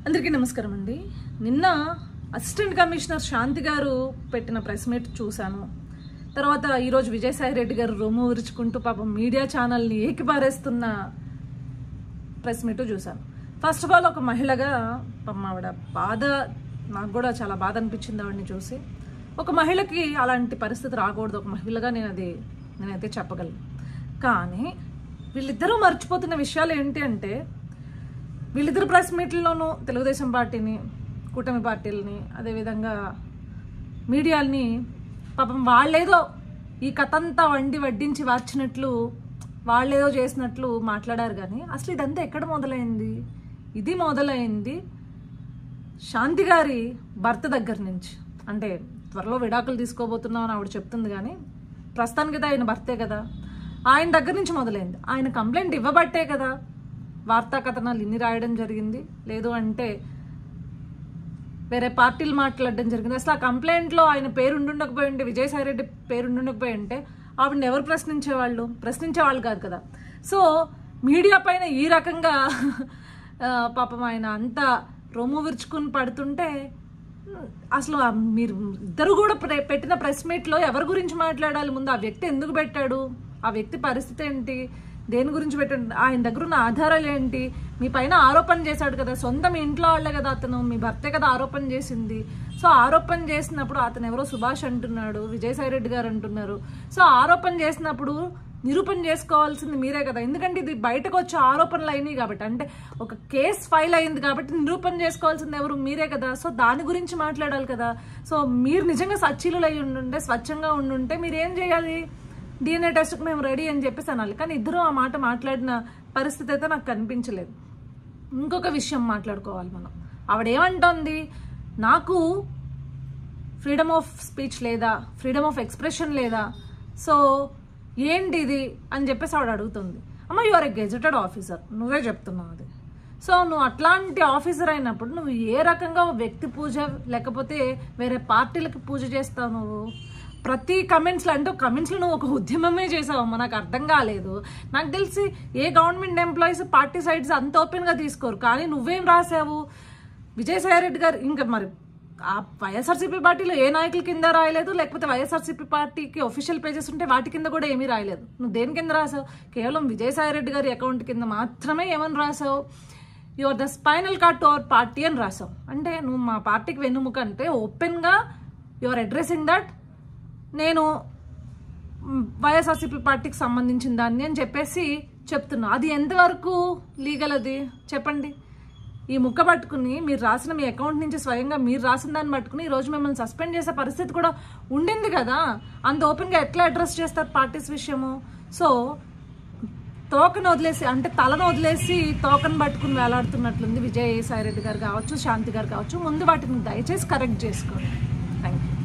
అందరికీ నమస్కారం అండి. నిన్న అసిస్టెంట్ కమిషనర్ శాంతి గారు పెట్టిన ప్రెస్ మీట్ చూశాను. తర్వాత ఈరోజు విజయసాయి రెడ్డి గారు రొమ్ము విరుచుకుంటూ పాపం మీడియా ఛానల్ని ఏకిపారేస్తున్న ప్రెస్ మీట్ చూశాను. ఫస్ట్ ఆఫ్ ఆల్ ఒక మహిళగా పాపం ఆవిడ బాధ, నాకు కూడా చాలా బాధ అనిపించింది ఆవిడని చూసి. ఒక మహిళకి అలాంటి పరిస్థితి రాకూడదు, ఒక మహిళగా నేనైతే చెప్పగలను. కానీ వీళ్ళిద్దరూ మర్చిపోతున్న విషయాలు ఏంటి అంటే, వీళ్ళిద్దరు ప్రెస్ మీట్లలోనూ తెలుగుదేశం పార్టీని, కూటమి పార్టీలని, అదేవిధంగా మీడియాల్ని పాపం వాళ్ళేదో ఈ కథంతా వడ్డించి వార్చినట్లు, వాళ్ళేదో చేసినట్లు మాట్లాడారు. కానీ అసలు ఇదంతా ఎక్కడ మొదలైంది? ఇది మొదలైంది శాంతి గారి భర్త దగ్గర నుంచి. అంటే త్వరలో విడాకులు తీసుకోబోతున్నామని ఆవిడ చెప్తుంది, కానీ ప్రస్తుతానికి కదా ఆయన భర్తే కదా, ఆయన దగ్గర నుంచి మొదలైంది. ఆయన కంప్లైంట్ ఇవ్వబట్టే కదా వార్తా కథనాలు ఇన్ని రాయడం జరిగింది, లేదు అంటే వేరే పార్టీలు మాట్లాడడం జరిగింది. అసలు ఆ కంప్లైంట్లో ఆయన పేరు ఉండుండకపోయి ఉంటే, విజయసాయి రెడ్డి పేరు ఉండుండకపోయి ఉంటే ఆవిడని ఎవరు ప్రశ్నించేవాళ్ళు కాదు కదా. సో మీడియా పైన ఈ రకంగా పాపం ఆయన అంతా రొమ్ము విరుచుకుని పడుతుంటే, అసలు మీరు ఇద్దరు కూడా పెట్టిన ప్రెస్ మీట్లో ఎవరి గురించి మాట్లాడాలి? ముందు ఆ వ్యక్తి ఎందుకు పెట్టాడు, ఆ వ్యక్తి పరిస్థితి ఏంటి, దేని గురించి పెట్టండి, ఆయన దగ్గర ఉన్న ఆధారాలు ఏంటి, మీ పైన ఆరోపణ చేశాడు కదా, సొంత మీ ఇంట్లో వాళ్ళే కదా, అతను మీ భర్తే కదా ఆరోపణ చేసింది. సో ఆరోపణ చేసినప్పుడు అతను ఎవరో సుభాష్ అంటున్నాడు, విజయసాయి రెడ్డి గారు అంటున్నారు. సో ఆరోపణ చేసినప్పుడు నిరూపణ చేసుకోవాల్సింది మీరే కదా, ఎందుకంటే ఇది బయటకు వచ్చే ఆరోపణలు అయినాయి కాబట్టి, అంటే ఒక కేసు ఫైల్ అయింది కాబట్టి నిరూపణ చేసుకోవాల్సింది ఎవరు? మీరే కదా. సో దాని గురించి మాట్లాడాలి కదా. సో మీరు నిజంగా సచ్చీలు అయి ఉండుంటే, స్వచ్ఛంగా ఉండుంటే మీరు ఏం చేయాలి? DNA టెస్ట్కి మేము రెడీ అని చెప్పేసి అనాలి. కానీ ఇద్దరు ఆ మాట మాట్లాడిన పరిస్థితి అయితే నాకు కనిపించలేదు. ఇంకొక విషయం మాట్లాడుకోవాలి మనం. ఆవిడేమంటోంది, నాకు ఫ్రీడమ్ ఆఫ్ స్పీచ్ లేదా, ఫ్రీడమ్ ఆఫ్ ఎక్స్ప్రెషన్ లేదా, సో ఏంటి ఇది అని చెప్పేసి ఆవిడ అడుగుతుంది. అమ్మ, you are a gazetted officer, నువ్వే చెప్తున్నావు అది. సో నువ్వు అట్లాంటి ఆఫీసర్ అయినప్పుడు నువ్వు ఏ రకంగా వ్యక్తి పూజ లేకపోతే వేరే పార్టీలకి పూజ చేస్తావు? నువ్వు ప్రతి కమెంట్స్లో, అంటే కమెంట్స్లో నువ్వు ఒక ఉద్యమమే చేసావమ్మా, నాకు అర్థం కాలేదు. నాకు తెలిసి ఏ గవర్నమెంట్ ఎంప్లాయీస్ పార్టీ సైడ్స్ అంత ఓపెన్గా తీసుకోరు, కానీ నువ్వేం రాసావు? విజయసాయి రెడ్డి గారు ఇంకా మరి ఆ వైఎస్ఆర్సీపీ పార్టీలో ఏ నాయకుల కింద రాయలేదు, లేకపోతే వైఎస్ఆర్సీపీ పార్టీకి ఒఫీషియల్ పేజెస్ ఉంటే వాటి కింద కూడా ఏమీ రాయలేదు. నువ్వు దేని కింద రాసావు? కేవలం విజయసాయి రెడ్డి గారి అకౌంట్ కింద మాత్రమే ఏమని రాసావు? You are the spinal cord to our party అని రాసావు. అంటే నువ్వు మా పార్టీకి వెన్నుముక అంటే ఓపెన్గా యు ఆర్ అడ్రెసింగ్ దట్ నేను వైఎస్ఆర్సీపీ పార్టీకి సంబంధించిన దాన్ని అని చెప్పేసి చెప్తున్నా. అది ఎంతవరకు లీగల్? అది చెప్పండి. ఈ ముక్క పట్టుకుని మీరు రాసిన, మీ అకౌంట్ నుంచి స్వయంగా మీరు రాసిన దాన్ని పట్టుకుని ఈరోజు మిమ్మల్ని సస్పెండ్ చేసే పరిస్థితి కూడా ఉండింది కదా. అంత ఓపెన్గా ఎట్లా అడ్రస్ చేస్తారు పార్టీస్ విషయము? సో తోకను వదిలేసి, అంటే తలను వదిలేసి తోకను పట్టుకుని వేలాడుతున్నట్లుంది విజయసాయి రెడ్డి గారు కావచ్చు, శాంతి గారు కావచ్చు. ముందు వాటిని దయచేసి కరెక్ట్ చేసుకోండి. Thank you.